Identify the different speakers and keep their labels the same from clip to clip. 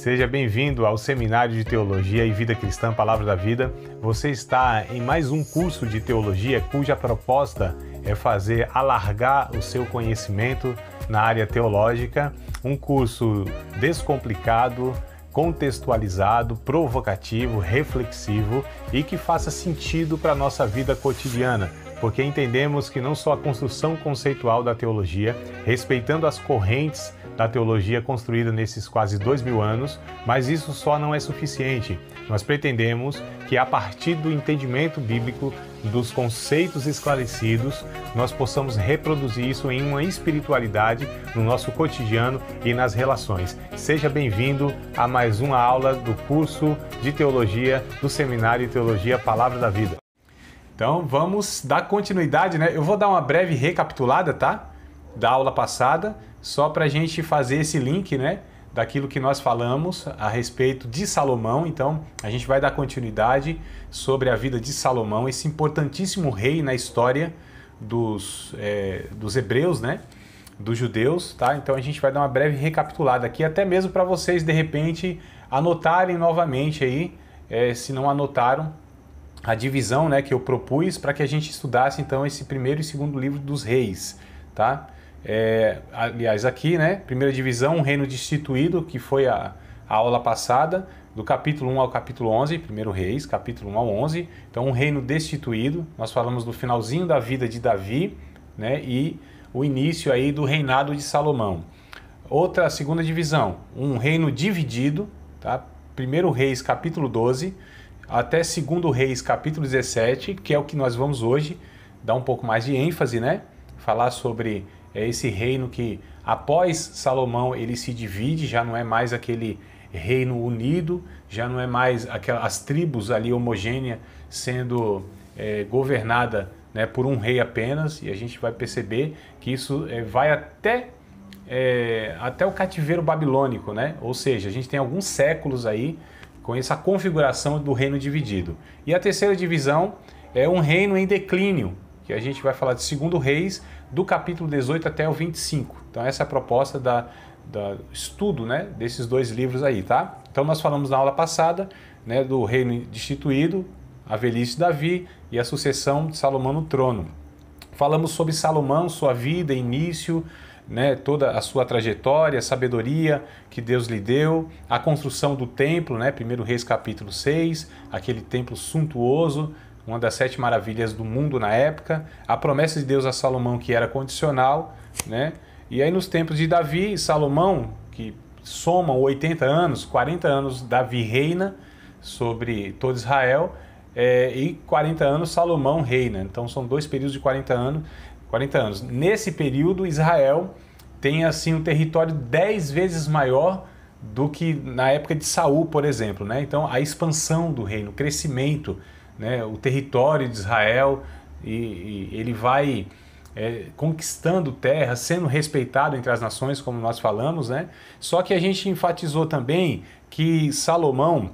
Speaker 1: Seja bem-vindo ao Seminário de Teologia e Vida Cristã Palavra da Vida. Você está em mais um curso de teologia cuja proposta é fazer alargar o seu conhecimento na área teológica, um curso descomplicado, contextualizado, provocativo, reflexivo e que faça sentido para a nossa vida cotidiana, porque entendemos que não só a construção conceitual da teologia, respeitando as correntes da teologia construída nesses quase 2000 anos, mas isso só não é suficiente. Nós pretendemos que a partir do entendimento bíblico, dos conceitos esclarecidos, nós possamos reproduzir isso em uma espiritualidade no nosso cotidiano e nas relações. Seja bem-vindo a mais uma aula do curso de teologia do Seminário de Teologia Palavra da Vida. Então vamos dar continuidade, né? Eu vou dar uma breve recapitulada, tá? Da aula passada, só para a gente fazer esse link, né? Daquilo que nós falamos a respeito de Salomão. Então a gente vai dar continuidade sobre a vida de Salomão, esse importantíssimo rei na história dos hebreus, né? Dos judeus, tá? Então a gente vai dar uma breve recapitulada aqui, até mesmo para vocês de repente anotarem novamente aí, se não anotaram, a divisão, né, que eu propus para que a gente estudasse então esse primeiro e segundo livro dos reis, tá? Aliás, aqui, né, primeira divisão, um reino destituído, que foi a aula passada, do capítulo 1 ao capítulo 11, primeiro reis, capítulo 1 ao 11, então um reino destituído, nós falamos do finalzinho da vida de Davi, né, e o início aí do reinado de Salomão. Outra segunda divisão, um reino dividido, tá? Primeiro reis, capítulo 12, até segundo reis, capítulo 17, que é o que nós vamos hoje dar um pouco mais de ênfase, né, falar sobre esse reino que após Salomão ele se divide, já não é mais aquele reino unido, já não é mais as tribos ali homogêneas sendo governada, né, por um rei apenas, e a gente vai perceber que isso vai até o cativeiro babilônico, né? Ou seja, a gente tem alguns séculos aí com essa configuração do reino dividido. E a terceira divisão é um reino em declínio, que a gente vai falar de segundo reis, do capítulo 18 até o 25. Então essa é a proposta do estudo, né, desses dois livros aí, tá? Então nós falamos na aula passada, né, do reino destituído, a velhice de Davi e a sucessão de Salomão no trono. Falamos sobre Salomão, sua vida, início, né, toda a sua trajetória, a sabedoria que Deus lhe deu, a construção do templo, né, 1 Reis capítulo 6, aquele templo suntuoso, uma das 7 maravilhas do mundo na época, a promessa de Deus a Salomão que era condicional, né? E aí nos tempos de Davi e Salomão, que somam 80 anos, 40 anos Davi reina sobre todo Israel, e 40 anos Salomão reina. Então são dois períodos de 40 anos. Nesse período Israel tem assim um território 10 vezes maior do que na época de Saul, por exemplo, né? Então a expansão do reino, o crescimento, né, o território de Israel, e ele vai conquistando terra, sendo respeitado entre as nações, como nós falamos, né? Só que a gente enfatizou também que Salomão,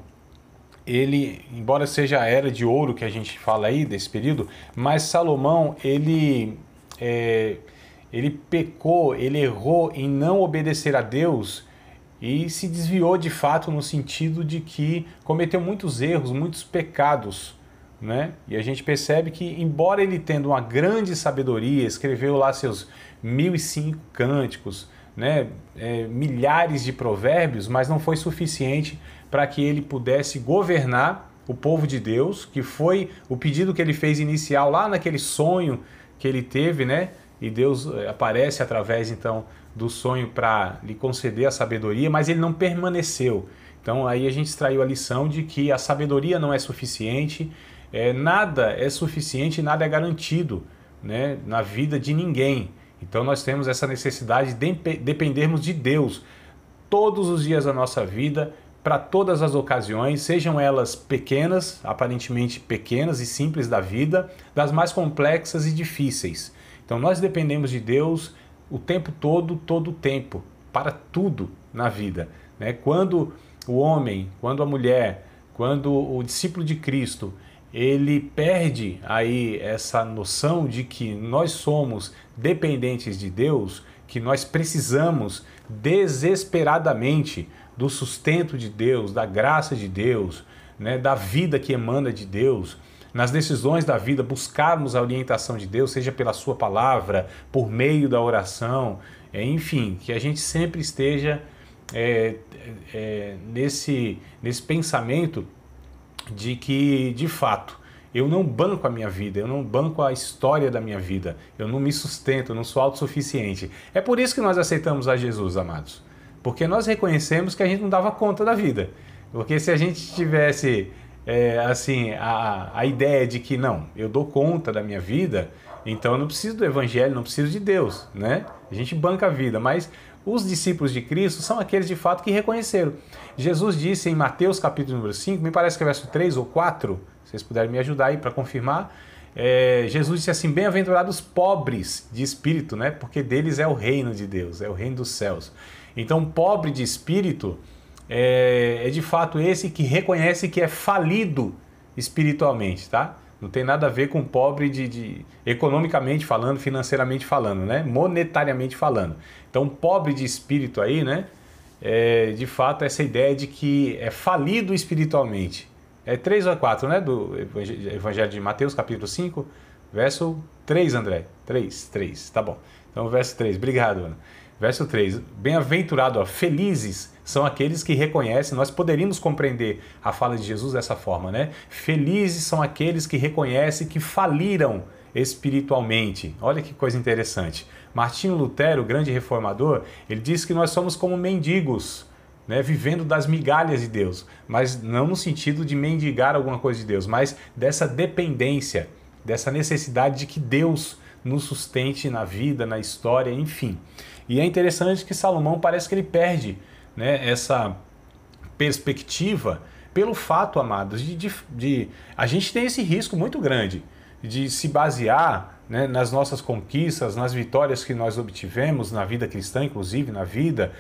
Speaker 1: ele, embora seja a era de ouro que a gente fala aí desse período, mas Salomão, ele pecou, ele errou em não obedecer a Deus e se desviou de fato no sentido de que cometeu muitos erros, muitos pecados, né? E a gente percebe que, embora ele tendo uma grande sabedoria, escreveu lá seus 1005 cânticos, né? Milhares de provérbios, mas não foi suficiente para que ele pudesse governar o povo de Deus, que foi o pedido que ele fez inicial lá naquele sonho que ele teve, né? E Deus aparece através então do sonho para lhe conceder a sabedoria, mas ele não permaneceu. Então aí a gente extraiu a lição de que a sabedoria não é suficiente, nada é suficiente, nada é garantido, né, na vida de ninguém. Então nós temos essa necessidade de dependermos de Deus todos os dias da nossa vida, para todas as ocasiões, sejam elas pequenas, aparentemente pequenas e simples da vida, das mais complexas e difíceis. Então nós dependemos de Deus o tempo todo o tempo, para tudo na vida, né? Quando o homem, quando a mulher, quando o discípulo de Cristo, ele perde aí essa noção de que nós somos dependentes de Deus, que nós precisamos desesperadamente do sustento de Deus, da graça de Deus, né, da vida que emana de Deus, nas decisões da vida, buscarmos a orientação de Deus, seja pela sua palavra, por meio da oração, enfim, que a gente sempre esteja nesse pensamento de que, de fato, eu não banco a minha vida, eu não banco a história da minha vida, eu não me sustento, eu não sou autossuficiente. É por isso que nós aceitamos a Jesus, amados, porque nós reconhecemos que a gente não dava conta da vida. Porque se a gente tivesse assim, a ideia de que não, eu dou conta da minha vida, então eu não preciso do Evangelho, não preciso de Deus, né? A gente banca a vida, mas os discípulos de Cristo são aqueles de fato que reconheceram. Jesus disse em Mateus capítulo número 5, me parece que é verso 3 ou 4, se vocês puderem me ajudar aí para confirmar, Jesus disse assim, bem-aventurados pobres de espírito, né? Porque deles é o reino de Deus, é o reino dos céus. Então, pobre de espírito é de fato esse que reconhece que é falido espiritualmente, tá? Não tem nada a ver com pobre economicamente falando, financeiramente falando, né? Monetariamente falando. Então, pobre de espírito aí, né? De fato, essa ideia de que é falido espiritualmente. É 3 ou 4, né? Do Evangelho de Mateus, capítulo 5, verso 3, André. 3, tá bom. Então, verso 3, obrigado, Ana. Verso 3, bem-aventurado, felizes são aqueles que reconhecem, nós poderíamos compreender a fala de Jesus dessa forma, né? Felizes são aqueles que reconhecem que faliram espiritualmente. Olha que coisa interessante. Martinho Lutero, o grande reformador, ele diz que nós somos como mendigos, né? Vivendo das migalhas de Deus, mas não no sentido de mendigar alguma coisa de Deus, mas dessa dependência, dessa necessidade de que Deus nos sustente na vida, na história, enfim. E é interessante que Salomão parece que ele perde, né, essa perspectiva pelo fato, amados, de a gente tem esse risco muito grande de se basear, né, nas nossas conquistas, nas vitórias que nós obtivemos na vida cristã, inclusive na vida,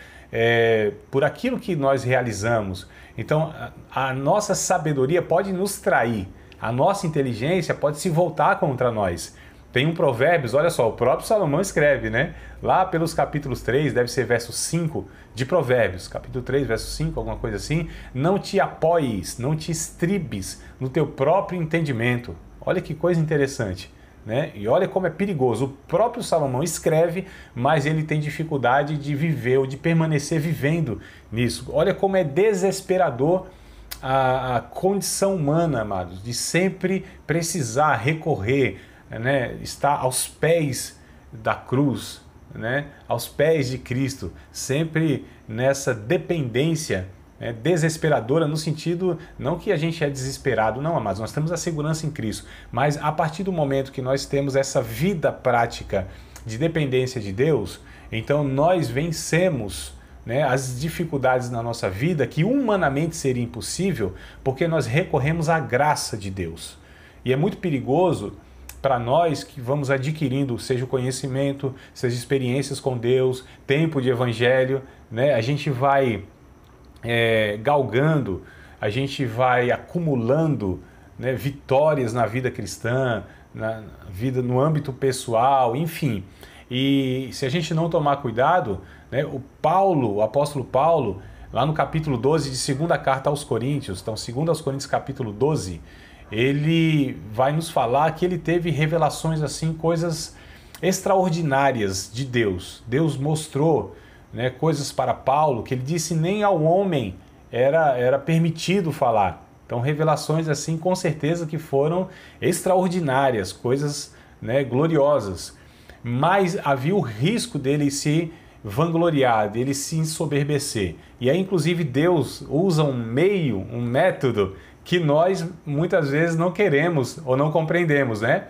Speaker 1: por aquilo que nós realizamos. Então, a nossa sabedoria pode nos trair, a nossa inteligência pode se voltar contra nós. Tem um Provérbios, olha só, o próprio Salomão escreve, né? Lá pelos capítulos 3, deve ser verso 5 de Provérbios, capítulo 3, verso 5, alguma coisa assim. Não te apoies, não te estribes no teu próprio entendimento. Olha que coisa interessante, né? E olha como é perigoso. O próprio Salomão escreve, mas ele tem dificuldade de viver ou de permanecer vivendo nisso. Olha como é desesperador a condição humana, amados, de sempre precisar recorrer, né, está aos pés da cruz, né, aos pés de Cristo, sempre nessa dependência, né, desesperadora, no sentido, não que a gente é desesperado, não, mas nós temos a segurança em Cristo, mas a partir do momento que nós temos essa vida prática de dependência de Deus, então nós vencemos, né, as dificuldades na nossa vida que humanamente seria impossível, porque nós recorremos à graça de Deus. E é muito perigoso para nós que vamos adquirindo, seja o conhecimento, seja experiências com Deus, tempo de evangelho, né? A gente vai galgando, a gente vai acumulando, né, vitórias na vida cristã, na vida no âmbito pessoal, enfim. E se a gente não tomar cuidado, né, o apóstolo Paulo, lá no capítulo 12 de segunda carta aos Coríntios, então 2 aos Coríntios capítulo 12, ele vai nos falar que ele teve revelações assim, coisas extraordinárias de Deus. Deus mostrou, né, coisas para Paulo que ele disse nem ao homem era permitido falar. Então revelações assim com certeza que foram extraordinárias, coisas, né, gloriosas. Mas havia o risco dele se vangloriar, dele se ensoberbecer. E aí inclusive Deus usa um meio, um método que nós muitas vezes não queremos ou não compreendemos, né?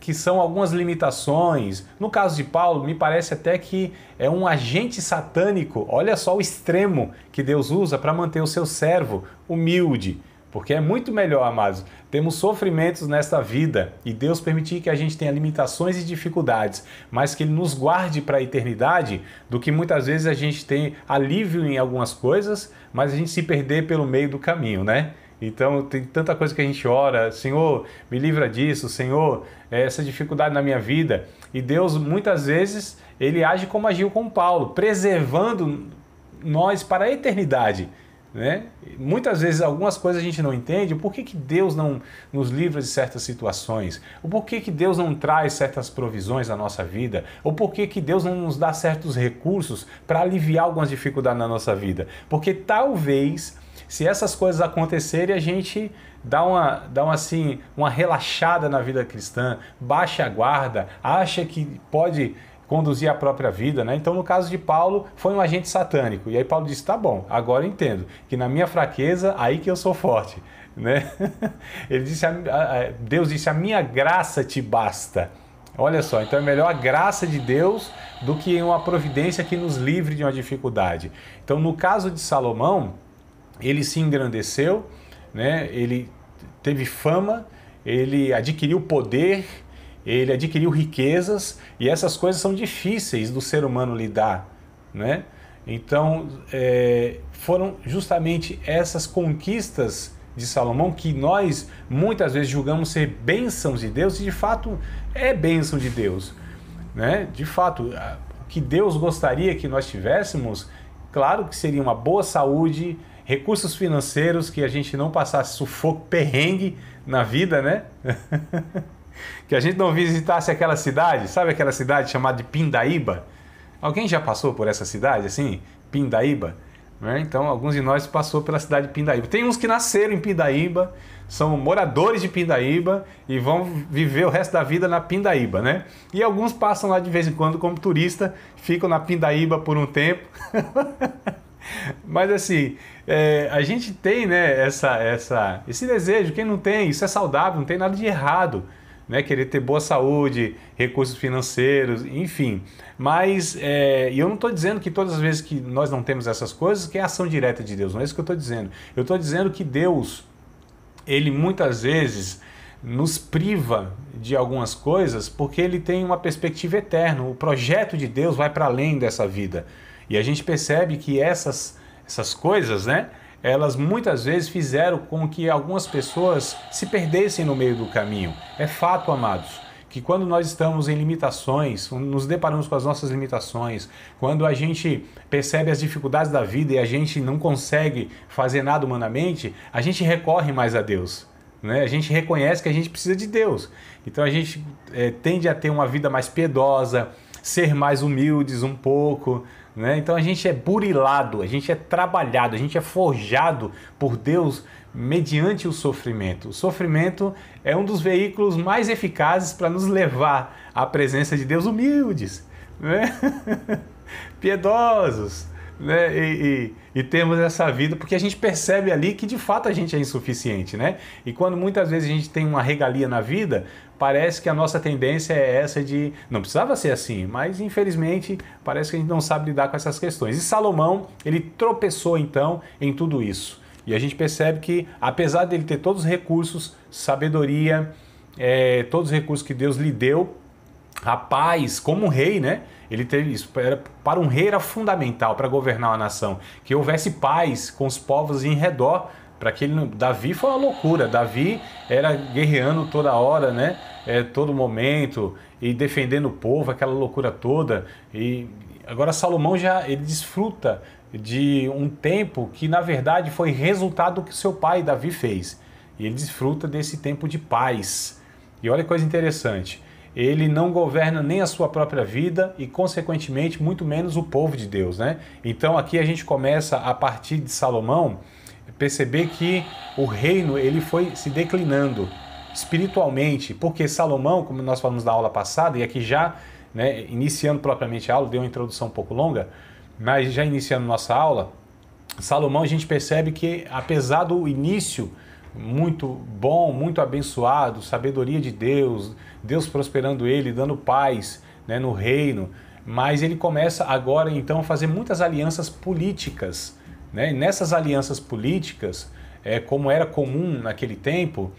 Speaker 1: Que são algumas limitações. No caso de Paulo, me parece até que é um agente satânico. Olha só o extremo que Deus usa para manter o seu servo humilde. Porque é muito melhor, amados, temos sofrimentos nesta vida e Deus permitir que a gente tenha limitações e dificuldades, mas que Ele nos guarde para a eternidade, do que muitas vezes a gente tem alívio em algumas coisas, mas a gente se perder pelo meio do caminho, né? Então tem tanta coisa que a gente ora, Senhor, me livra disso, Senhor, essa dificuldade na minha vida. E Deus muitas vezes, Ele age como agiu com Paulo, preservando nós para a eternidade, né? Muitas vezes algumas coisas a gente não entende, por que Deus não nos livra de certas situações, ou por que Deus não traz certas provisões na nossa vida, ou por que Deus não nos dá certos recursos para aliviar algumas dificuldades na nossa vida, porque talvez se essas coisas acontecerem a gente dá uma relaxada na vida cristã, baixa a guarda, acha que pode conduzir a própria vida, né? Então, no caso de Paulo, foi um agente satânico. E aí Paulo disse, tá bom, agora eu entendo que na minha fraqueza, aí que eu sou forte, né? Ele disse, Deus disse, a minha graça te basta. Olha só, então é melhor a graça de Deus do que uma providência que nos livre de uma dificuldade. Então, no caso de Salomão, ele se engrandeceu, né? Ele teve fama, ele adquiriu poder, ele adquiriu riquezas, e essas coisas são difíceis do ser humano lidar, né? Então, foram justamente essas conquistas de Salomão que nós muitas vezes julgamos ser bênçãos de Deus, e de fato é bênção de Deus, né? De fato, o que Deus gostaria que nós tivéssemos, claro que seria uma boa saúde, recursos financeiros, que a gente não passasse sufoco, perrengue na vida, né? Que a gente não visitasse aquela cidade, sabe aquela cidade chamada de Pindaíba? Alguém já passou por essa cidade assim? Pindaíba? Né? Então, alguns de nós passou pela cidade de Pindaíba. Tem uns que nasceram em Pindaíba, são moradores de Pindaíba e vão viver o resto da vida na Pindaíba, né? E alguns passam lá de vez em quando como turista, ficam na Pindaíba por um tempo. Mas assim, a gente tem, né, esse desejo, quem não tem, isso é saudável, não tem nada de errado, né, querer ter boa saúde, recursos financeiros, enfim. Mas e eu não estou dizendo que todas as vezes que nós não temos essas coisas, que é ação direta de Deus, não é isso que eu estou dizendo. Eu estou dizendo que Deus, Ele muitas vezes nos priva de algumas coisas porque Ele tem uma perspectiva eterna, o projeto de Deus vai para além dessa vida. E a gente percebe que essas coisas, né, elas muitas vezes fizeram com que algumas pessoas se perdessem no meio do caminho. É fato, amados, que quando nós estamos em limitações, nos deparamos com as nossas limitações, quando a gente percebe as dificuldades da vida e a gente não consegue fazer nada humanamente, a gente recorre mais a Deus, né? A gente reconhece que a gente precisa de Deus. Então a gente tende a ter uma vida mais piedosa, ser mais humildes um pouco, né? Então a gente é burilado, a gente é trabalhado, a gente é forjado por Deus mediante o sofrimento. O sofrimento é um dos veículos mais eficazes para nos levar à presença de Deus humildes, né? Piedosos, né? E temos essa vida porque a gente percebe ali que de fato a gente é insuficiente, né? E quando muitas vezes a gente tem uma regalia na vida, parece que a nossa tendência é essa de... Não precisava ser assim, mas infelizmente parece que a gente não sabe lidar com essas questões. E Salomão, ele tropeçou então em tudo isso. E a gente percebe que, apesar dele ter todos os recursos, sabedoria, todos os recursos que Deus lhe deu, a paz, como um rei, né? Ele teve isso. Para um rei era fundamental para governar uma nação, que houvesse paz com os povos em redor. Para que Davi foi uma loucura. Davi era guerreando toda hora, né? Todo momento, e defendendo o povo, aquela loucura toda. E agora Salomão ele desfruta de um tempo que na verdade foi resultado do que seu pai Davi fez. E ele desfruta desse tempo de paz. E olha que coisa interessante. Ele não governa nem a sua própria vida e, consequentemente, muito menos o povo de Deus, né? Então aqui a gente começa, a partir de Salomão, perceber que o reino ele foi se declinando espiritualmente, porque Salomão, como nós falamos na aula passada, e aqui já, né, iniciando propriamente a aula, deu uma introdução um pouco longa, mas já iniciando nossa aula, Salomão a gente percebe que, apesar do início muito bom, muito abençoado, sabedoria de Deus, Deus prosperando ele, dando paz, né, no reino, mas ele começa agora então a fazer muitas alianças políticas, né? Nessas alianças políticas, como era comum naquele tempo,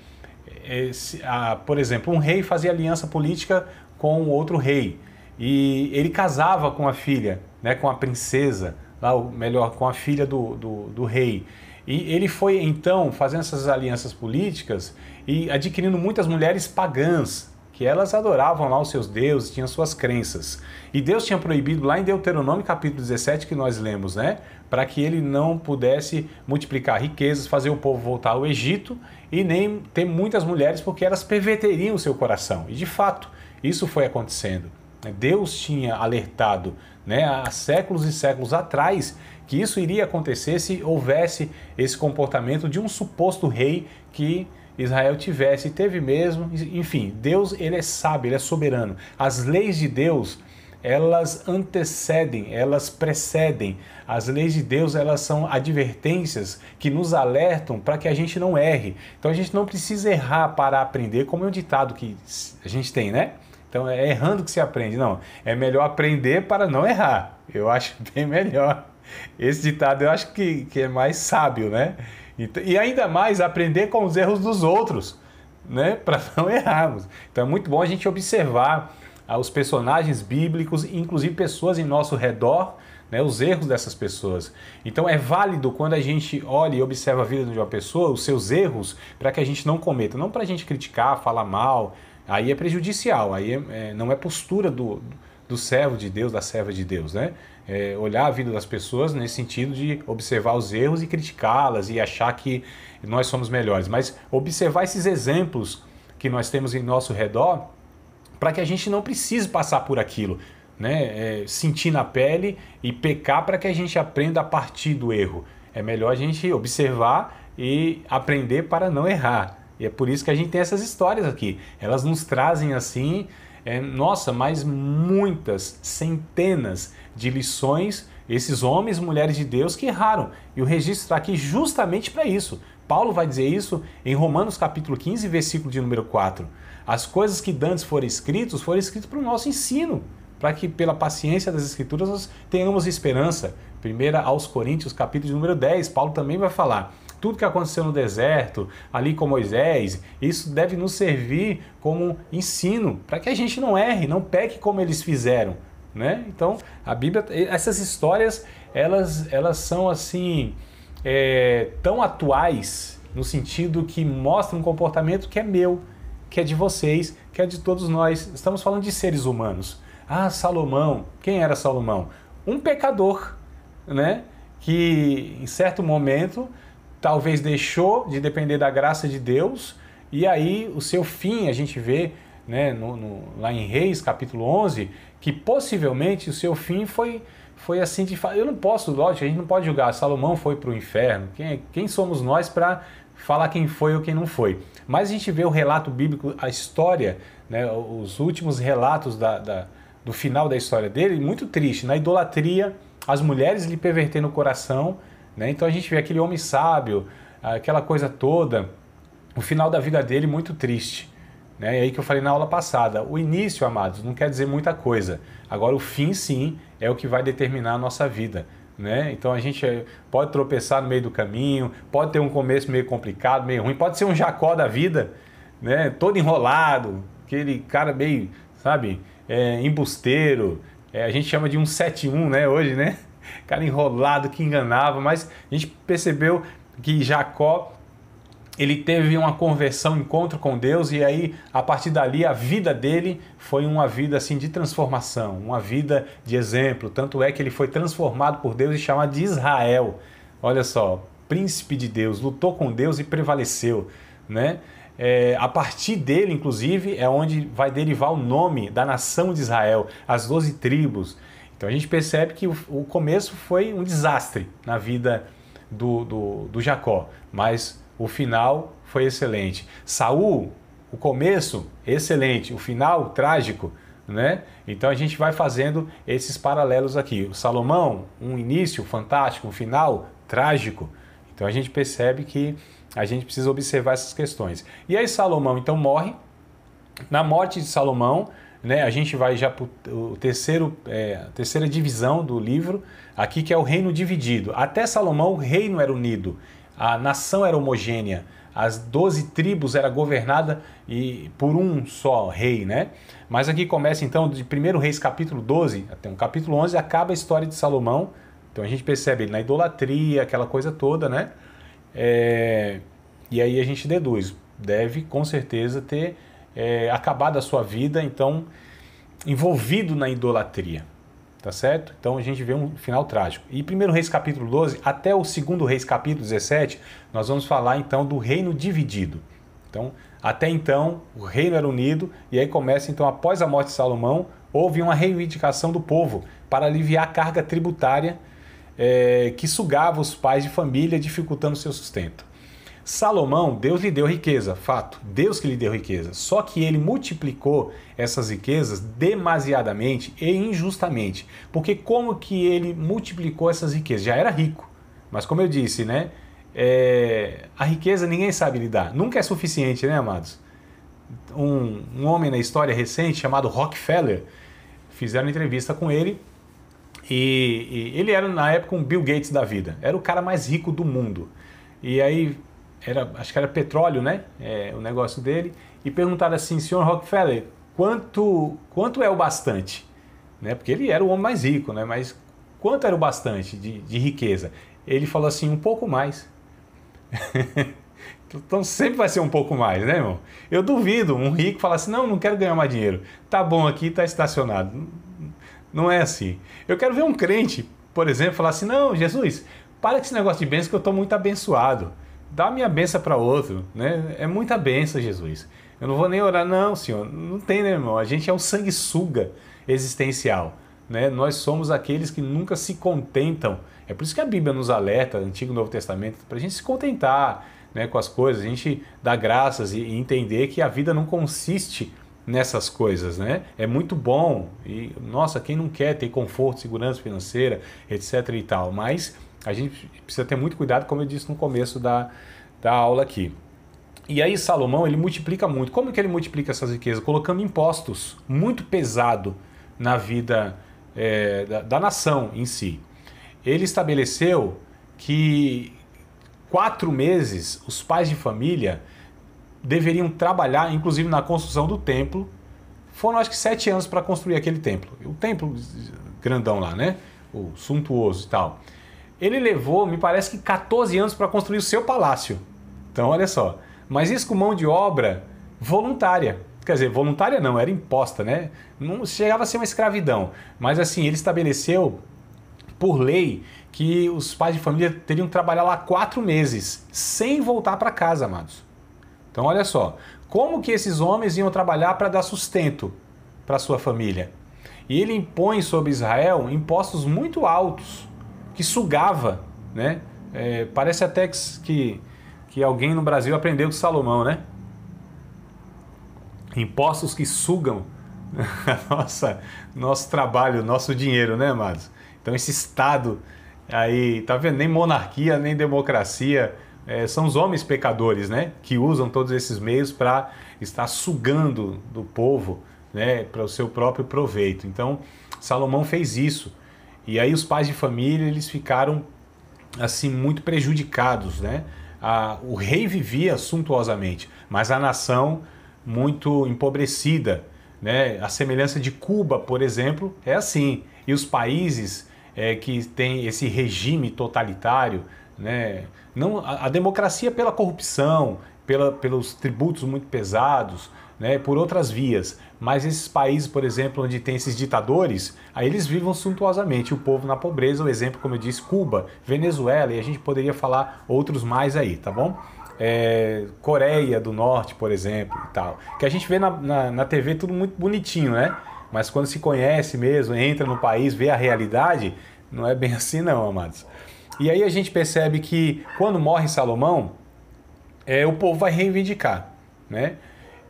Speaker 1: por exemplo, um rei fazia aliança política com outro rei e ele casava com a filha, né, com a princesa, ou melhor, com a filha do rei. E ele foi então fazendo essas alianças políticas e adquirindo muitas mulheres pagãs, que elas adoravam lá os seus deuses, tinham suas crenças. E Deus tinha proibido lá em Deuteronômio capítulo 17, que nós lemos, né? Para que ele não pudesse multiplicar riquezas, fazer o povo voltar ao Egito e nem ter muitas mulheres, porque elas perverteriam o seu coração. E de fato, isso foi acontecendo. Deus tinha alertado, né, há séculos e séculos atrás que isso iria acontecer se houvesse esse comportamento de um suposto rei que Israel tivesse, e teve mesmo. Enfim, Deus, ele é sábio, ele é soberano. As leis de Deus, elas antecedem, elas precedem. As leis de Deus, elas são advertências que nos alertam para que a gente não erre. Então a gente não precisa errar para aprender, como é um ditado que a gente tem, né? Então é errando que se aprende. Não, é melhor aprender para não errar. Eu acho bem melhor. Esse ditado eu acho que é mais sábio, né? E ainda mais aprender com os erros dos outros, né? Para não errarmos. Então é muito bom a gente observar os personagens bíblicos, inclusive pessoas em nosso redor, né? Os erros dessas pessoas. Então é válido quando a gente olha e observa a vida de uma pessoa, os seus erros, para que a gente não cometa. Não para a gente criticar, falar mal. Aí é prejudicial, aí não é postura do servo de Deus, da serva de Deus, né? Olhar a vida das pessoas nesse sentido de observar os erros e criticá-las e achar que nós somos melhores, mas observar esses exemplos que nós temos em nosso redor para que a gente não precise passar por aquilo, né? Sentir na pele e pecar para que a gente aprenda a partir do erro. É melhor a gente observar e aprender para não errar. E é por isso que a gente tem essas histórias aqui. Elas nos trazem assim, nossa, mas muitas, centenas de lições, esses homens e mulheres de Deus que erraram. E o registro está aqui justamente para isso. Paulo vai dizer isso em Romanos capítulo 15, versículo de número 4. As coisas que dantes foram escritas para o nosso ensino, para que pela paciência das Escrituras nós tenhamos esperança. 1 aos Coríntios capítulo de número 10, Paulo também vai falar. Tudo que aconteceu no deserto, ali com Moisés, isso deve nos servir como ensino, para que a gente não erre, não peque como eles fizeram, né? Então, a Bíblia, essas histórias, elas são assim, tão atuais, no sentido que mostram um comportamento que é meu, que é de vocês, que é de todos nós. Estamos falando de seres humanos. Ah, Salomão, quem era Salomão? Um pecador, né? Que em certo momento talvez deixou de depender da graça de Deus, e aí o seu fim, a gente vê, né, lá em Reis, capítulo 11, que possivelmente o seu fim foi assim de falar. Eu não posso, lógico, a gente não pode julgar, Salomão foi para o inferno, quem somos nós para falar quem foi ou quem não foi? Mas a gente vê o relato bíblico, a história, né, os últimos relatos do final da história dele, muito triste, na idolatria, as mulheres lhe pervertendo o coração, né? Então a gente vê aquele homem sábio, aquela coisa toda, o final da vida dele muito triste, né? E aí que eu falei na aula passada, o início, amados, não quer dizer muita coisa. Agora o fim, sim, é o que vai determinar a nossa vida, né? Então a gente pode tropeçar no meio do caminho, pode ter um começo meio complicado, meio ruim, pode ser um Jacó da vida, né? Todo enrolado, aquele cara meio, sabe, embusteiro, a gente chama de um 7-1, né, hoje, né? Cara enrolado, que enganava, mas a gente percebeu que Jacó, ele teve uma conversão, um encontro com Deus, e aí, a partir dali, a vida dele foi uma vida assim de transformação, uma vida de exemplo, tanto é que ele foi transformado por Deus e chamado de Israel. Olha só, príncipe de Deus, lutou com Deus e prevaleceu, né? A partir dele, inclusive, é onde vai derivar o nome da nação de Israel, as 12 tribos. Então a gente percebe que o começo foi um desastre na vida do Jacó, mas o final foi excelente. Saul, o começo excelente, o final trágico, né? Então a gente vai fazendo esses paralelos aqui. O Salomão, um início fantástico, um final trágico. Então a gente percebe que a gente precisa observar essas questões. E aí Salomão então morre. Na morte de Salomão, né, a gente vai já para a terceira divisão do livro, aqui que é o reino dividido. Até Salomão o reino era unido, a nação era homogênea, as 12 tribos eram governadas por um só rei, né? Mas aqui começa então, de 1 Reis capítulo 12, até o capítulo 11, acaba a história de Salomão. Então a gente percebe ele na idolatria, aquela coisa toda, né? E aí a gente deduz, deve com certeza ter acabado a sua vida, então, envolvido na idolatria. Tá certo? Então a gente vê um final trágico. E 1 Reis capítulo 12 até o 2 Reis capítulo 17, nós vamos falar então do reino dividido. Então, até então, o reino era unido, e aí começa então, após a morte de Salomão, houve uma reivindicação do povo para aliviar a carga tributária que sugava os pais de família, dificultando o seu sustento. Salomão, Deus lhe deu riqueza, fato, Deus que lhe deu riqueza, só que ele multiplicou essas riquezas demasiadamente e injustamente, porque como que ele multiplicou essas riquezas? Já era rico, mas como eu disse, né, a riqueza ninguém sabe lidar, nunca é suficiente, né, amados? Um homem na história recente chamado Rockefeller, fizeram entrevista com ele, e ele era na época um Bill Gates da vida, era o cara mais rico do mundo, e aí acho que era petróleo, né? O negócio dele. E perguntaram assim, senhor Rockefeller, quanto é o bastante? Né? Porque ele era o homem mais rico, né? Mas quanto era o bastante de riqueza? Ele falou assim, um pouco mais. Então sempre vai ser um pouco mais, né, irmão? Eu duvido um rico falar assim, não quero ganhar mais dinheiro. Tá bom aqui, tá estacionado. Não é assim. Eu quero ver um crente, por exemplo, falar assim, não, Jesus, para com esse negócio de bênção que eu estou muito abençoado. Dá a minha benção para outro, né? É muita benção, Jesus. Eu não vou nem orar, não, Senhor. Não tem, né, irmão? A gente é um sanguessuga existencial, né? Nós somos aqueles que nunca se contentam. É por isso que a Bíblia nos alerta, Antigo e Novo Testamento, para a gente se contentar, né, com as coisas, a gente dar graças e entender que a vida não consiste nessas coisas, né? É muito bom e, nossa, quem não quer ter conforto, segurança financeira, etc e tal, mas a gente precisa ter muito cuidado, como eu disse no começo da aula aqui. E aí Salomão, ele multiplica muito. Como que ele multiplica essas riquezas? Colocando impostos muito pesado na vida da nação em si. Ele estabeleceu que 4 meses os pais de família deveriam trabalhar, inclusive na construção do templo. Foram acho que 7 anos para construir aquele templo. O templo grandão lá, né? O suntuoso e tal. Ele levou, me parece que 14 anos para construir o seu palácio. Então, olha só. Mas isso com mão de obra voluntária. Quer dizer, voluntária não, era imposta, né? Não chegava a ser uma escravidão. Mas assim, ele estabeleceu por lei que os pais de família teriam que trabalhar lá 4 meses, sem voltar para casa, amados. Então, olha só. Como que esses homens iam trabalhar para dar sustento para sua família? E ele impõe sobre Israel impostos muito altos, que sugava, né? Parece até que alguém no Brasil aprendeu com Salomão, né? Impostos que sugam nosso trabalho, nosso dinheiro, né, amados? Então esse Estado aí, tá vendo? Nem monarquia, nem democracia, são os homens pecadores, né? Que usam todos esses meios para estar sugando do povo, né? Para o seu próprio proveito. Então Salomão fez isso. E aí os pais de família, eles ficaram assim muito prejudicados, né? O rei vivia suntuosamente, mas a nação muito empobrecida, né? A semelhança de Cuba, por exemplo, é assim. E os países que têm esse regime totalitário, né? Não, a democracia pela corrupção, pelos tributos muito pesados, né, por outras vias, mas esses países, por exemplo, onde tem esses ditadores, aí eles vivem suntuosamente, o povo na pobreza, o exemplo, como eu disse, Cuba, Venezuela, e a gente poderia falar outros mais aí, tá bom? Coreia do Norte, por exemplo, e tal, que a gente vê na TV tudo muito bonitinho, né? Mas quando se conhece mesmo, entra no país, vê a realidade, não é bem assim não, amados. E aí a gente percebe que quando morre Salomão, o povo vai reivindicar, né?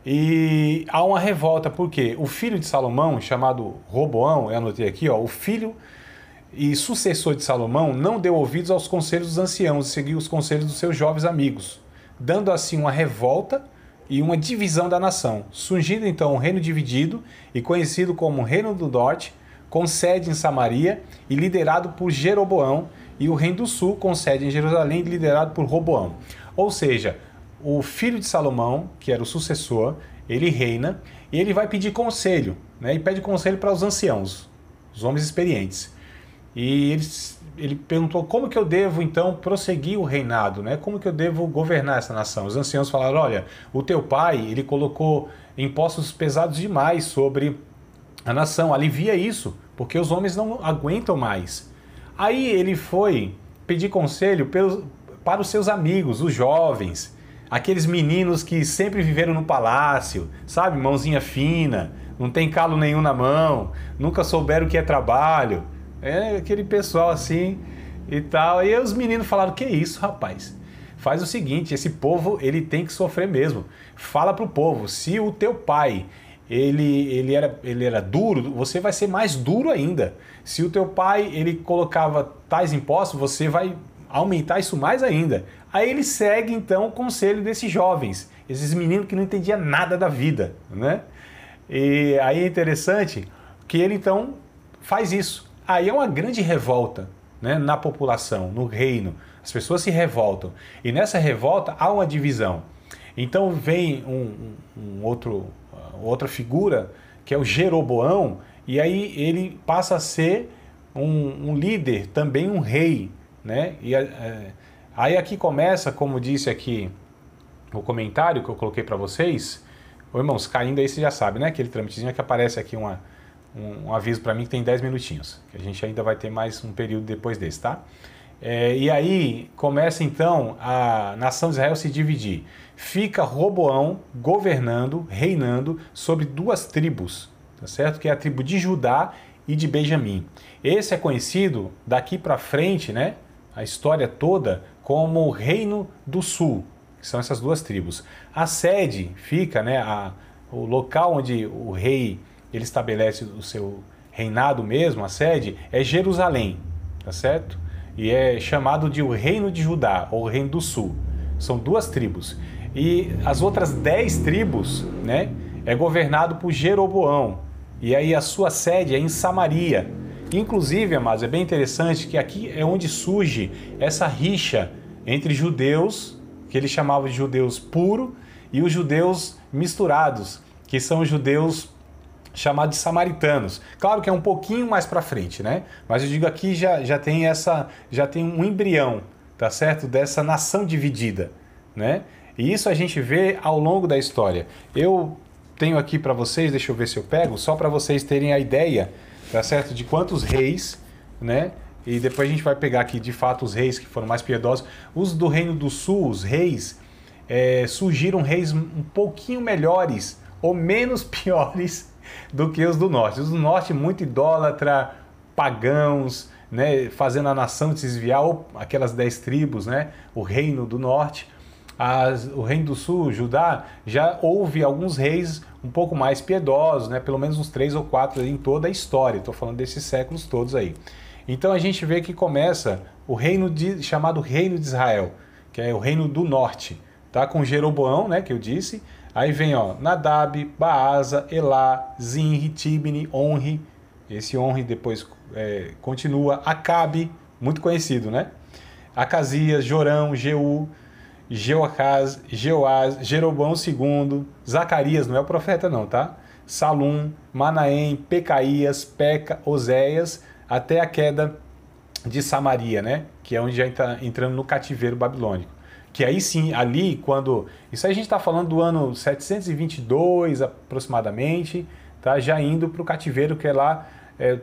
Speaker 1: E há uma revolta, porque o filho de Salomão, chamado Roboão, eu anotei aqui, ó, o filho e sucessor de Salomão, não deu ouvidos aos conselhos dos anciãos e seguiu os conselhos dos seus jovens amigos, dando assim uma revolta e uma divisão da nação, surgindo então um reino dividido e conhecido como Reino do Norte, com sede em Samaria e liderado por Jeroboão, e o Reino do Sul, com sede em Jerusalém, liderado por Roboão. Ou seja, o filho de Salomão, que era o sucessor, ele reina e ele vai pedir conselho, né? E pede conselho para os anciãos, os homens experientes. E ele perguntou como que eu devo então prosseguir o reinado, né? Como que eu devo governar essa nação? Os anciãos falaram, olha, o teu pai, ele colocou impostos pesados demais sobre a nação, alivia isso, porque os homens não aguentam mais. Aí ele foi pedir conselho para os seus amigos, os jovens, aqueles meninos que sempre viveram no palácio, sabe, mãozinha fina, não tem calo nenhum na mão, nunca souberam o que é trabalho, aquele pessoal assim e tal. E os meninos falaram: que isso, rapaz? Faz o seguinte, esse povo ele tem que sofrer mesmo. Fala pro povo, se o teu pai ele era duro, você vai ser mais duro ainda. Se o teu pai ele colocava tais impostos, você vai aumentar isso mais ainda. Aí ele segue então o conselho desses jovens, esses meninos que não entendiam nada da vida, né? E aí é interessante que ele então faz isso. Aí é uma grande revolta, né, na população, no reino. As pessoas se revoltam. E nessa revolta há uma divisão. Então vem outra figura, que é o Jeroboão, e aí ele passa a ser um líder, também um rei, né? Aí aqui começa, como disse aqui o comentário que eu coloquei para vocês. Ô, irmãos, caindo aí você já sabe, né? Aquele trâmitezinho que aparece aqui um aviso para mim que tem 10 minutinhos, que a gente ainda vai ter mais um período depois desse, tá? E aí começa então a nação de Israel se dividir. Fica Roboão governando, reinando sobre duas tribos, tá certo? Que é a tribo de Judá e de Benjamim. Esse é conhecido daqui para frente, né? A história toda como o Reino do Sul, que são essas duas tribos. A sede fica, né? O local onde o rei ele estabelece o seu reinado mesmo, a sede é Jerusalém, tá certo? E é chamado de o Reino de Judá, ou o Reino do Sul. São duas tribos. E as outras 10 tribos, né, é governado por Jeroboão. E aí a sua sede é em Samaria. Inclusive, amados, é bem interessante que aqui é onde surge essa rixa entre judeus, que ele chamava de judeus puros, e os judeus misturados, que são os judeus chamados de samaritanos. Claro que é um pouquinho mais para frente, né? Mas eu digo aqui já tem um embrião, tá certo? Dessa nação dividida, né? E isso a gente vê ao longo da história. Eu tenho aqui para vocês, deixa eu ver se eu pego, só para vocês terem a ideia, tá certo? De quantos reis, né? E depois a gente vai pegar aqui de fato os reis que foram mais piedosos. Os do Reino do Sul, os reis, surgiram reis um pouquinho melhores ou menos piores do que os do norte. Os do norte muito idólatra, pagãos, né, fazendo a nação se desviar, ou aquelas 10 tribos, né, o reino do norte. O reino do sul, Judá, já houve alguns reis um pouco mais piedosos, né, pelo menos uns 3 ou 4 em toda a história. Estou falando desses séculos todos aí. Então a gente vê que começa o reino chamado Reino de Israel, que é o reino do norte, tá? Com Jeroboão, né, que eu disse. Aí vem, Nadab, Baasa, Elá, Zinri, Tibni, Onri. Esse Onri depois continua. Acabe, muito conhecido, né? Acasias, Jorão, Jeú, Jeoacás, Jeoás, Jeroboão II, Zacarias, não é o profeta não, tá? Salum, Manaém, Pecaías, Peca, Oséias, até a queda de Samaria, né? Que é onde já está entrando no cativeiro babilônico. Que aí sim, ali quando... Isso aí a gente está falando do ano 722 aproximadamente, tá? Já indo para o cativeiro que é lá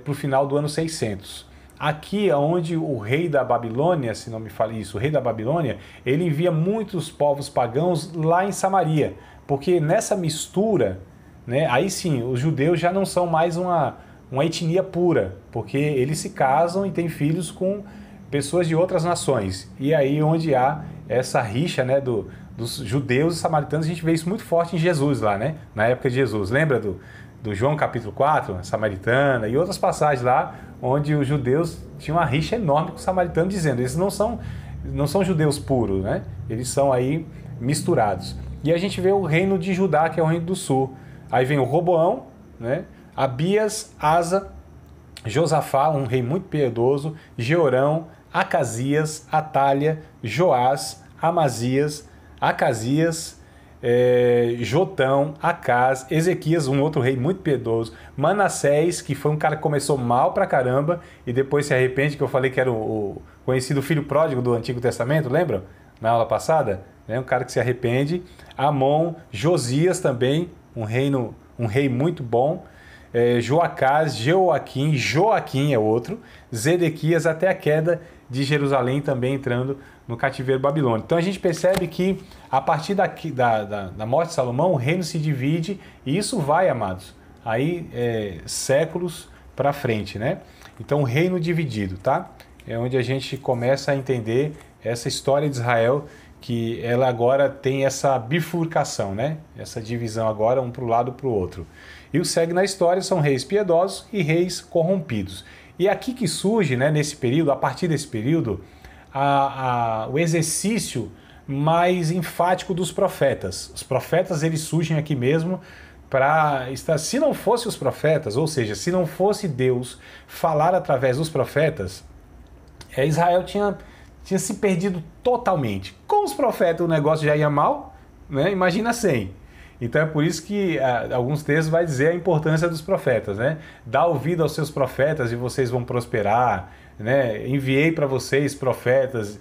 Speaker 1: para o final do ano 600. Aqui é onde o rei da Babilônia, se não me fale isso, o rei da Babilônia, ele envia muitos povos pagãos lá em Samaria. Porque nessa mistura, né, aí sim, os judeus já não são mais uma etnia pura, porque eles se casam e têm filhos com pessoas de outras nações. E aí onde há essa rixa, né, dos judeus e samaritanos, a gente vê isso muito forte em Jesus lá, né? Na época de Jesus. Lembra do João capítulo 4, a samaritana, e outras passagens lá, onde os judeus tinham uma rixa enorme com os samaritanos, dizendo, eles não são judeus puros, né? Eles são aí misturados. E a gente vê o reino de Judá, que é o reino do sul. Aí vem o Roboão, né? Abias, Asa, Josafá, um rei muito piedoso, Jeorão, Acasias, Atália, Joás, Amazias, Acasias, Jotão, Acás, Ezequias, um outro rei muito piedoso, Manassés, que foi um cara que começou mal pra caramba e depois se arrepende, que eu falei que era o conhecido filho pródigo do Antigo Testamento, lembram? Na aula passada? Um cara que se arrepende. Amon, Josias também, um rei muito bom, Joacás, Joaquim é outro, Zedequias, até a queda de Jerusalém também entrando no cativeiro babilônico. Então a gente percebe que a partir da morte de Salomão, o reino se divide, e isso vai, amados, aí séculos para frente, né? Então o reino dividido, tá? É onde a gente começa a entender essa história de Israel, que ela agora tem essa bifurcação, né? Essa divisão agora, um para o lado para o outro. E o segue na história são reis piedosos e reis corrompidos. E é aqui que surge, né, nesse período, a partir desse período, o exercício mais enfático dos profetas. Os profetas, eles surgem aqui mesmo para estar. Se não fosse os profetas, ou seja, se não fosse Deus falar através dos profetas, Israel tinha se perdido totalmente. Com os profetas o negócio já ia mal, né? Imagina sem. Então é por isso que alguns textos vai dizer a importância dos profetas, né? Dá ouvido aos seus profetas e vocês vão prosperar, né? Enviei para vocês profetas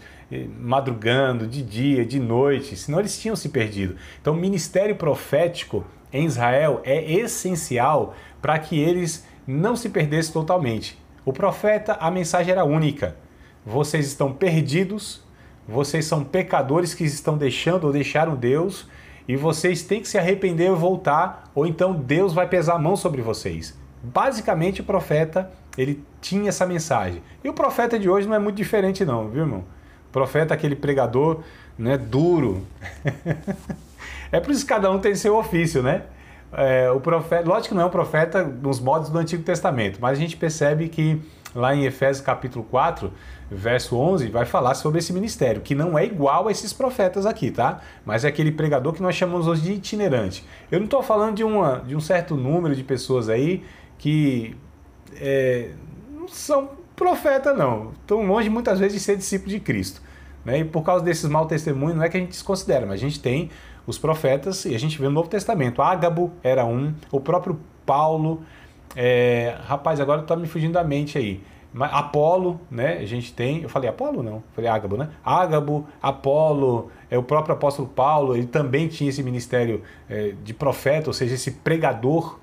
Speaker 1: madrugando, de dia, de noite, senão eles tinham se perdido. Então o ministério profético em Israel é essencial para que eles não se perdessem totalmente. O profeta, a mensagem era única. Vocês estão perdidos, vocês são pecadores que estão deixando ou deixaram Deus, e vocês têm que se arrepender e voltar, ou então Deus vai pesar a mão sobre vocês. Basicamente o profeta, ele tinha essa mensagem. E o profeta de hoje não é muito diferente não, viu, irmão? O profeta é aquele pregador, né, duro. É por isso que cada um tem seu ofício, né? O profeta, lógico que não é um profeta nos modos do Antigo Testamento, mas a gente percebe que lá em Efésios capítulo 4, verso 11, vai falar sobre esse ministério, que não é igual a esses profetas aqui, tá? Mas é aquele pregador que nós chamamos hoje de itinerante. Eu não estou falando de um certo número de pessoas aí que não são profetas, não. Estão longe muitas vezes de ser discípulos de Cristo, né? E por causa desses maus testemunhos, não é que a gente desconsidera, mas a gente tem os profetas, e a gente vê no Novo Testamento. Ágabo era um, o próprio Paulo, rapaz, agora está me fugindo da mente aí. Apolo, né? A gente tem. Eu falei Apolo? Não. Eu falei Ágabo, né? Ágabo, Apolo, o próprio apóstolo Paulo, ele também tinha esse ministério de profeta, ou seja, esse pregador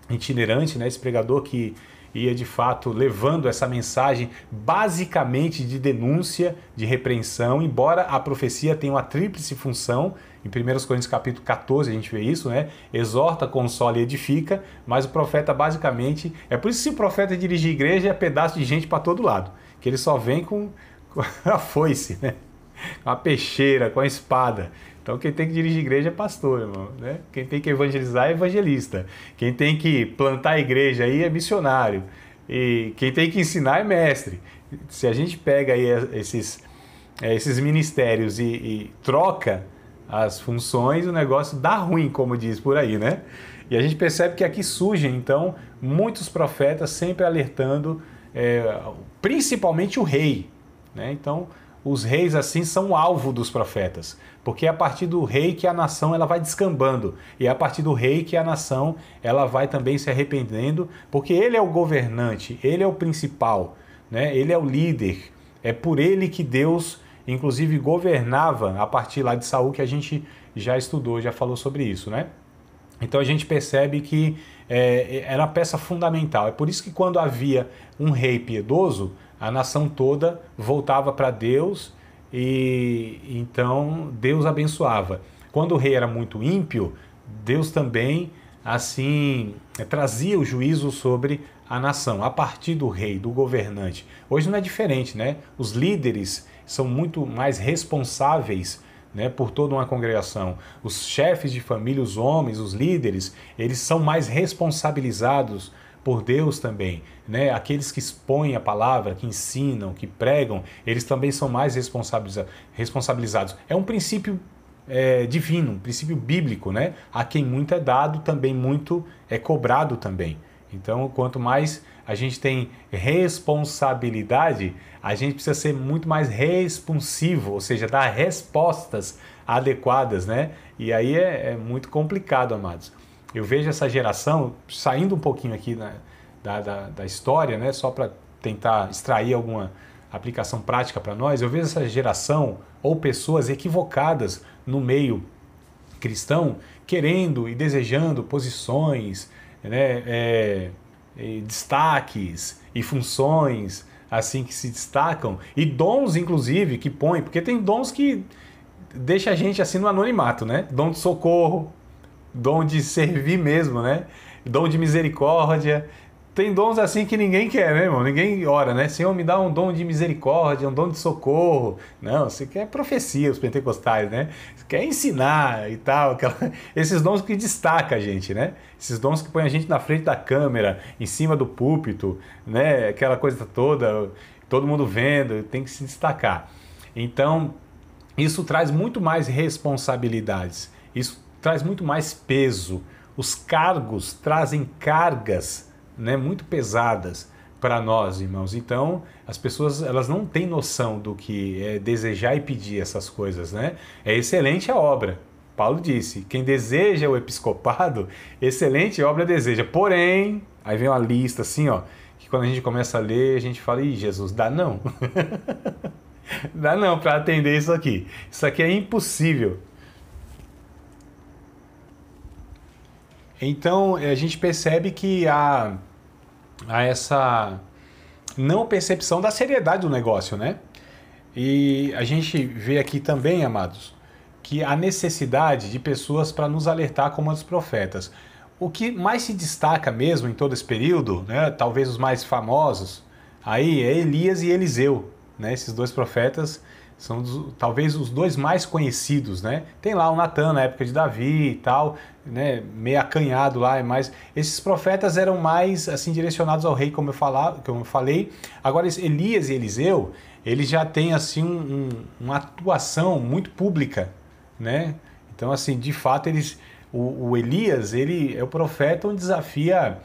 Speaker 1: itinerante, né? Esse pregador que ia de fato levando essa mensagem basicamente de denúncia, de repreensão, embora a profecia tenha uma tríplice função. Em 1 Coríntios capítulo 14 a gente vê isso, né? Exorta, consola e edifica, mas o profeta basicamente... É por isso que se o profeta dirigir a igreja é pedaço de gente para todo lado, que ele só vem com a foice, né? Com a peixeira, com a espada. Então quem tem que dirigir a igreja é pastor, irmão, né? Quem tem que evangelizar é evangelista. Quem tem que plantar a igreja aí é missionário. E quem tem que ensinar é mestre. Se a gente pega aí esses ministérios e troca as funções, o negócio dá ruim, como diz por aí, né? E a gente percebe que aqui surgem, então, muitos profetas sempre alertando, principalmente o rei, né? Então, os reis, assim, são o alvo dos profetas, porque é a partir do rei que a nação ela vai descambando, e é a partir do rei que a nação ela vai também se arrependendo, porque ele é o governante, ele é o principal, né? Ele é o líder, é por ele que Deus inclusive governava a partir lá de Saul, que a gente já estudou, já falou sobre isso, né? Então a gente percebe que era uma peça fundamental. É por isso que quando havia um rei piedoso, a nação toda voltava para Deus e então Deus abençoava. Quando o rei era muito ímpio, Deus também assim trazia o juízo sobre a nação, a partir do rei, do governante. Hoje não é diferente, né? Os líderes são muito mais responsáveis, né, por toda uma congregação. Os chefes de família, os homens, os líderes, eles são mais responsabilizados por Deus também, né? Aqueles que expõem a palavra, que ensinam, que pregam, eles também são mais responsabilizados. É um princípio divino, um princípio bíblico, né? A quem muito é dado, também muito é cobrado também. Então, quanto mais a gente tem responsabilidade, a gente precisa ser muito mais responsivo, ou seja, dar respostas adequadas, né? E aí é muito complicado, amados. Eu vejo essa geração, saindo um pouquinho aqui da história, né? Só para tentar extrair alguma aplicação prática para nós, eu vejo essa geração ou pessoas equivocadas no meio cristão querendo e desejando posições, né, destaques e funções assim que se destacam, e dons inclusive que põe, porque tem dons que deixa a gente assim no anonimato, né? Dom de socorro, dom de servir mesmo, né? Dom de misericórdia. Tem dons assim que ninguém quer, né, irmão? Ninguém ora, né? Senhor, me dá um dom de misericórdia, um dom de socorro. Não, você quer profecia, os pentecostais, né? Você quer ensinar e tal. Esses dons que destacam a gente, né? Esses dons que põem a gente na frente da câmera, em cima do púlpito, né? Aquela coisa toda, todo mundo vendo, tem que se destacar. Então, isso traz muito mais responsabilidades, isso traz muito mais peso. Os cargos trazem cargas, né, muito pesadas para nós, irmãos. Então, as pessoas elas não têm noção do que é desejar e pedir essas coisas, né? É excelente a obra. Paulo disse, quem deseja o episcopado, excelente obra deseja. Porém, aí vem uma lista assim, ó, que quando a gente começa a ler, a gente fala, ih, Jesus, dá não. Dá não para atender isso aqui. Isso aqui é impossível. Então, a gente percebe que há essa não percepção da seriedade do negócio, né? E a gente vê aqui também, amados, que há necessidade de pessoas para nos alertar como os profetas. O que mais se destaca mesmo em todo esse período, né, talvez os mais famosos, aí é Elias e Eliseu, né? Esses dois profetas são talvez os dois mais conhecidos, né? Tem lá o Natan na época de Davi e tal, né? Meio acanhado lá, mas esses profetas eram mais assim direcionados ao rei, como eu falei. Agora Elias e Eliseu, eles já têm assim uma atuação muito pública, né? Então assim, de fato o Elias, ele é o profeta onde desafia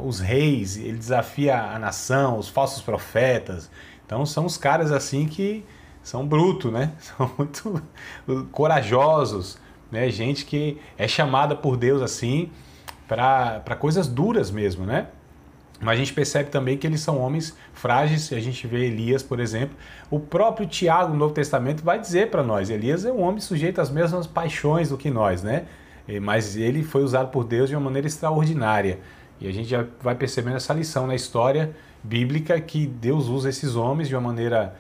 Speaker 1: os reis, ele desafia a nação, os falsos profetas. Então são os caras assim que são brutos, né? São muito corajosos, né? Gente que é chamada por Deus assim para coisas duras mesmo, né? Mas a gente percebe também que eles são homens frágeis. A gente vê Elias, por exemplo. O próprio Tiago, no Novo Testamento, vai dizer para nós, Elias é um homem sujeito às mesmas paixões do que nós, né? Mas ele foi usado por Deus de uma maneira extraordinária. E a gente já vai percebendo essa lição na história bíblica, que Deus usa esses homens de uma maneira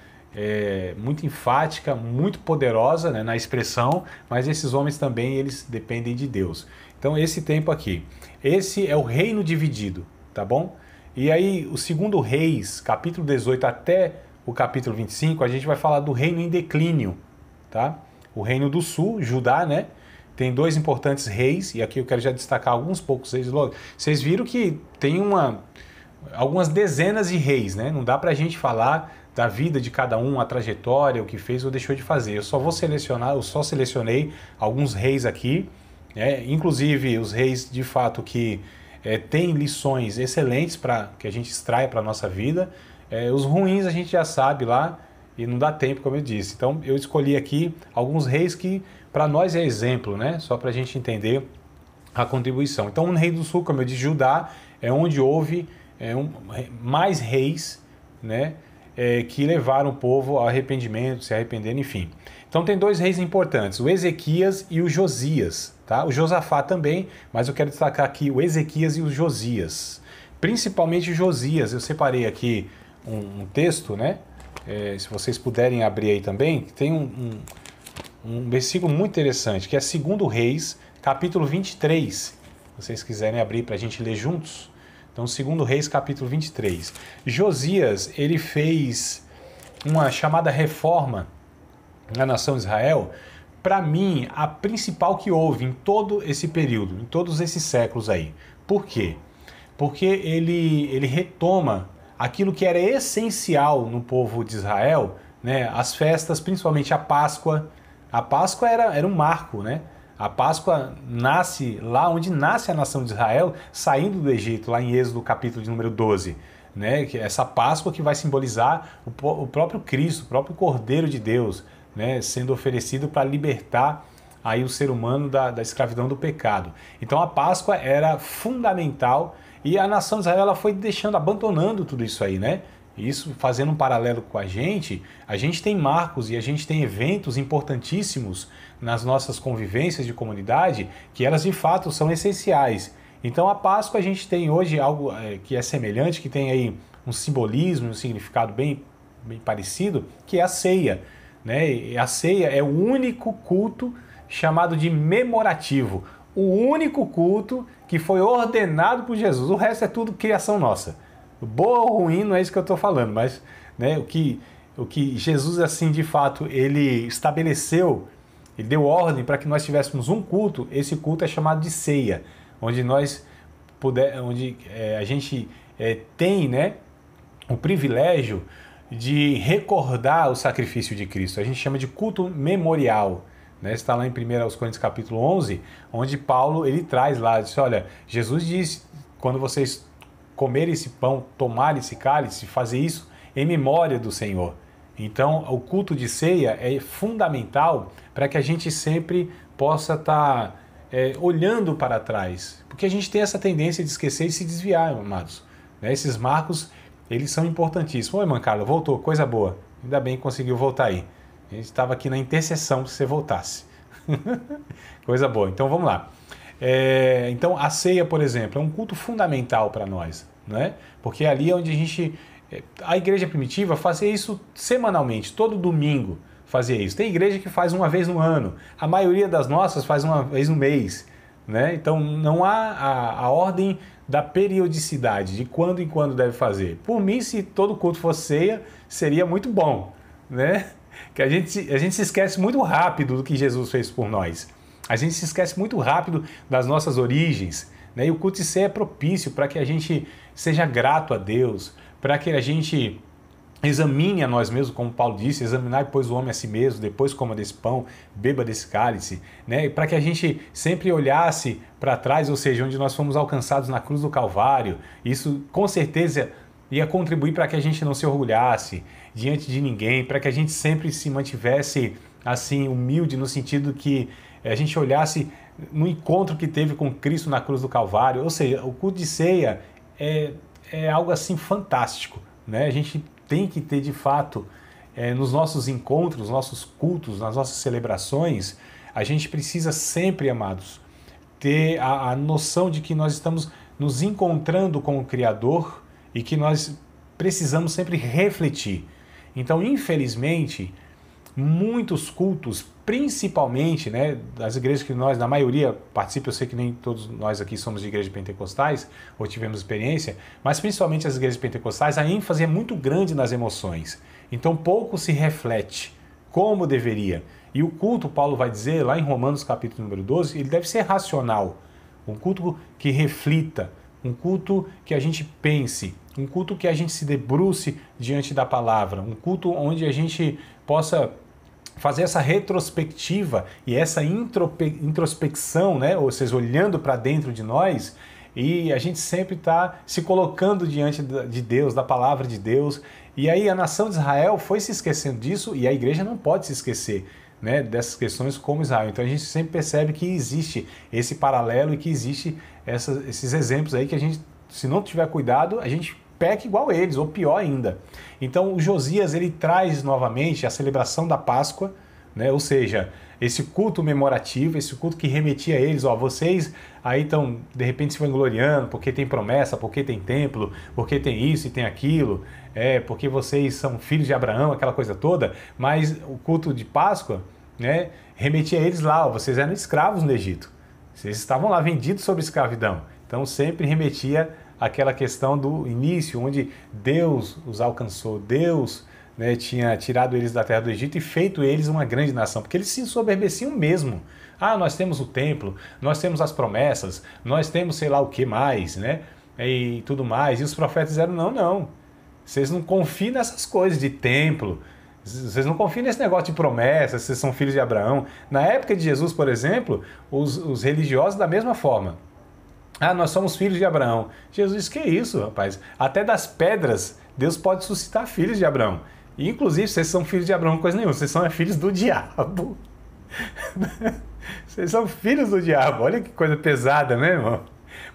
Speaker 1: muito enfática, muito poderosa, né, na expressão, mas esses homens também eles dependem de Deus. Então esse tempo aqui, esse é o reino dividido, tá bom? E aí o segundo Reis, capítulo 18 até o capítulo 25, a gente vai falar do reino em declínio, tá? O reino do sul, Judá, né? Tem dois importantes reis, e aqui eu quero já destacar alguns poucos reis logo. Vocês viram que tem algumas dezenas de reis, né? Não dá pra gente falar da vida de cada um, a trajetória, o que fez ou deixou de fazer. Eu só selecionei alguns reis aqui, né? Inclusive os reis de fato que têm lições excelentes que a gente extrai para a nossa vida. Os ruins a gente já sabe lá e não dá tempo, como eu disse. Então eu escolhi aqui alguns reis que para nós é exemplo, né? Só para a gente entender a contribuição. Então, o rei do sul, como eu disse, Judá, é onde houve mais reis, né? Que levaram o povo ao arrependimento, se arrependendo, enfim. Então, tem dois reis importantes, o Ezequias e o Josias, tá? O Josafá também, mas eu quero destacar aqui o Ezequias e o Josias. Principalmente Josias, eu separei aqui um texto, né? Se vocês puderem abrir aí também, tem um versículo muito interessante, que é 2 Reis, capítulo 23. Se vocês quiserem abrir para a gente ler juntos. Então, 2 Reis, capítulo 23. Josias, ele fez uma chamada reforma na nação de Israel. Para mim, a principal que houve em todo esse período, em todos esses séculos aí. Por quê? Porque ele retoma aquilo que era essencial no povo de Israel, né? As festas, principalmente a Páscoa. A Páscoa era um marco, né? A Páscoa nasce lá onde nasce a nação de Israel, saindo do Egito, lá em Êxodo, capítulo de número 12. Né? Essa Páscoa que vai simbolizar o próprio Cristo, o próprio Cordeiro de Deus, né? Sendo oferecido para libertar aí o ser humano da escravidão do pecado. Então a Páscoa era fundamental e a nação de Israel ela foi abandonando tudo isso aí, né? Isso, fazendo um paralelo com a gente tem marcos e a gente tem eventos importantíssimos nas nossas convivências de comunidade que elas de fato são essenciais. Então a Páscoa a gente tem hoje algo que é semelhante, que tem aí um simbolismo, um significado bem parecido, que é a ceia, né? E a ceia é o único culto chamado de memorativo, o único culto que foi ordenado por Jesus. O resto é tudo criação nossa. Boa ou ruim, não é isso que eu estou falando, mas né, o que Jesus, assim, de fato, ele estabeleceu, ele deu ordem para que nós tivéssemos um culto. Esse culto é chamado de ceia, onde a gente tem, né, o privilégio de recordar o sacrifício de Cristo. A gente chama de culto memorial. Né? Está lá em 1 Coríntios capítulo 11, onde Paulo ele traz lá, diz, olha, Jesus diz, quando vocês comer esse pão, tomar esse cálice, fazer isso em memória do Senhor. Então, o culto de ceia é fundamental para que a gente sempre possa estar olhando para trás, porque a gente tem essa tendência de esquecer e se desviar, amados. Né? Esses marcos, eles são importantíssimos. Oi, irmã Carla, voltou, coisa boa. Ainda bem que conseguiu voltar aí. A gente estava aqui na intercessão para você voltasse. Coisa boa. Então, vamos lá. Então a ceia, por exemplo, é um culto fundamental para nós, né? Porque ali é onde a igreja primitiva fazia isso semanalmente, todo domingo fazia isso. Tem igreja que faz uma vez no ano, a maioria das nossas faz uma vez no mês, né? Então não há a ordem da periodicidade, de quando em quando deve fazer. Por mim, se todo culto fosse ceia, seria muito bom, né? Que a gente se esquece muito rápido do que Jesus fez por nós. A gente se esquece muito rápido das nossas origens, né? E o culto de ceia é propício para que a gente seja grato a Deus, para que a gente examine a nós mesmos, como Paulo disse, examinar depois o homem a si mesmo, depois coma desse pão, beba desse cálice, né? Para que a gente sempre olhasse para trás, ou seja, onde nós fomos alcançados na cruz do Calvário. Isso com certeza ia contribuir para que a gente não se orgulhasse diante de ninguém, para que a gente sempre se mantivesse assim humilde, no sentido que a gente olhasse no encontro que teve com Cristo na cruz do Calvário. Ou seja, o culto de ceia é algo assim fantástico, né? A gente tem que ter de fato, nos nossos encontros, nos nossos cultos, nas nossas celebrações, a gente precisa sempre, amados, ter a noção de que nós estamos nos encontrando com o Criador e que nós precisamos sempre refletir. Então, infelizmente, muitos cultos, principalmente, né, das igrejas que nós, na maioria, participam, eu sei que nem todos nós aqui somos de igrejas pentecostais, ou tivemos experiência, mas principalmente as igrejas pentecostais, a ênfase é muito grande nas emoções. Então, pouco se reflete como deveria. E o culto, Paulo vai dizer, lá em Romanos capítulo número 12, ele deve ser racional. Um culto que reflita, um culto que a gente pense, um culto que a gente se debruce diante da palavra, um culto onde a gente possa fazer essa retrospectiva e essa introspecção, né? Ou seja, olhando para dentro de nós, e a gente sempre está se colocando diante de Deus, da palavra de Deus. E aí a nação de Israel foi se esquecendo disso, e a igreja não pode se esquecer, né, dessas questões como Israel. Então a gente sempre percebe que existe esse paralelo e que existe esses exemplos aí que a gente, se não tiver cuidado, a gente peca igual eles, ou pior ainda. Então o Josias, ele traz novamente a celebração da Páscoa, né? Ou seja, esse culto memorativo, esse culto que remetia a eles, ó, vocês aí estão de repente se vangloriando porque tem promessa, porque tem templo, porque tem isso e tem aquilo, porque vocês são filhos de Abraão, aquela coisa toda, mas o culto de Páscoa, né, remetia a eles lá, ó, vocês eram escravos no Egito, vocês estavam lá vendidos sob escravidão. Então sempre remetia àquela questão do início, onde Deus os alcançou, Deus, né, tinha tirado eles da terra do Egito e feito eles uma grande nação, porque eles se ensoberbeciam mesmo. Ah, nós temos o templo, nós temos as promessas, nós temos sei lá o que mais, né, e tudo mais. E os profetas disseram, não, vocês não confiam nessas coisas de templo, vocês não confiam nesse negócio de promessas, vocês são filhos de Abraão. Na época de Jesus, por exemplo, os religiosos da mesma forma. Ah, nós somos filhos de Abraão. Jesus disse, que isso, rapaz? Até das pedras, Deus pode suscitar filhos de Abraão. E, inclusive, vocês são filhos de Abraão, coisa nenhuma. Vocês são filhos do diabo. Vocês são filhos do diabo. Olha que coisa pesada, né, irmão?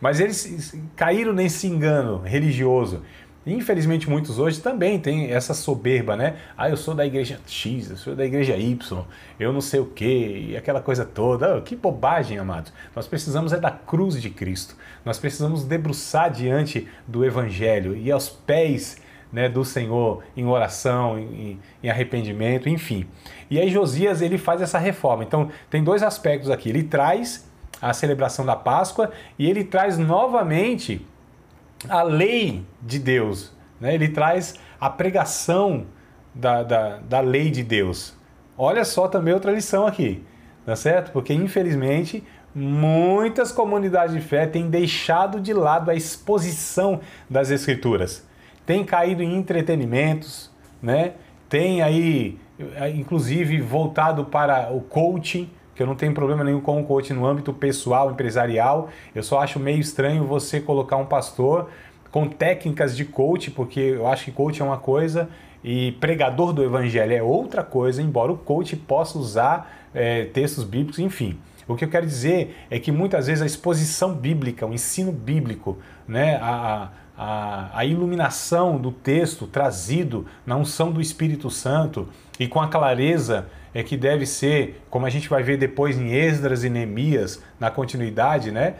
Speaker 1: Mas eles caíram nesse engano religioso. Infelizmente muitos hoje também têm essa soberba, né? Ah, eu sou da igreja X, eu sou da igreja Y, eu não sei o quê, e aquela coisa toda. Que bobagem, amados. Nós precisamos da cruz de Cristo. Nós precisamos debruçar diante do Evangelho e aos pés, né, do Senhor em oração, em arrependimento, enfim. E aí Josias, ele faz essa reforma. Então tem dois aspectos aqui. Ele traz a celebração da Páscoa e ele traz novamente a lei de Deus, né? Ele traz a pregação da lei de Deus. Olha só também outra lição aqui, tá certo? Porque infelizmente muitas comunidades de fé têm deixado de lado a exposição das Escrituras, têm caído em entretenimentos, né? Tem aí inclusive voltado para o coaching, que eu não tenho problema nenhum com o coaching no âmbito pessoal, empresarial. Eu só acho meio estranho você colocar um pastor com técnicas de coach, porque eu acho que coach é uma coisa e pregador do evangelho é outra coisa, embora o coach possa usar textos bíblicos, enfim. O que eu quero dizer é que muitas vezes a exposição bíblica, o ensino bíblico, né, a iluminação do texto trazido na unção do Espírito Santo e com a clareza que deve ser, como a gente vai ver depois em Esdras e Neemias, na continuidade, né,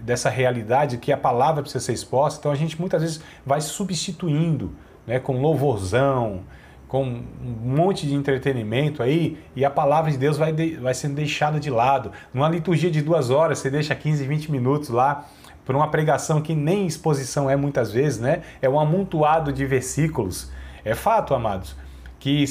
Speaker 1: dessa realidade que a palavra precisa ser exposta. Então a gente muitas vezes vai substituindo, né, com louvorzão, com um monte de entretenimento aí, e a palavra de Deus vai sendo deixada de lado. Numa liturgia de 2 horas, você deixa 15, 20 minutos lá, por uma pregação que nem exposição é muitas vezes, né? É um amontoado de versículos. É fato, amados, que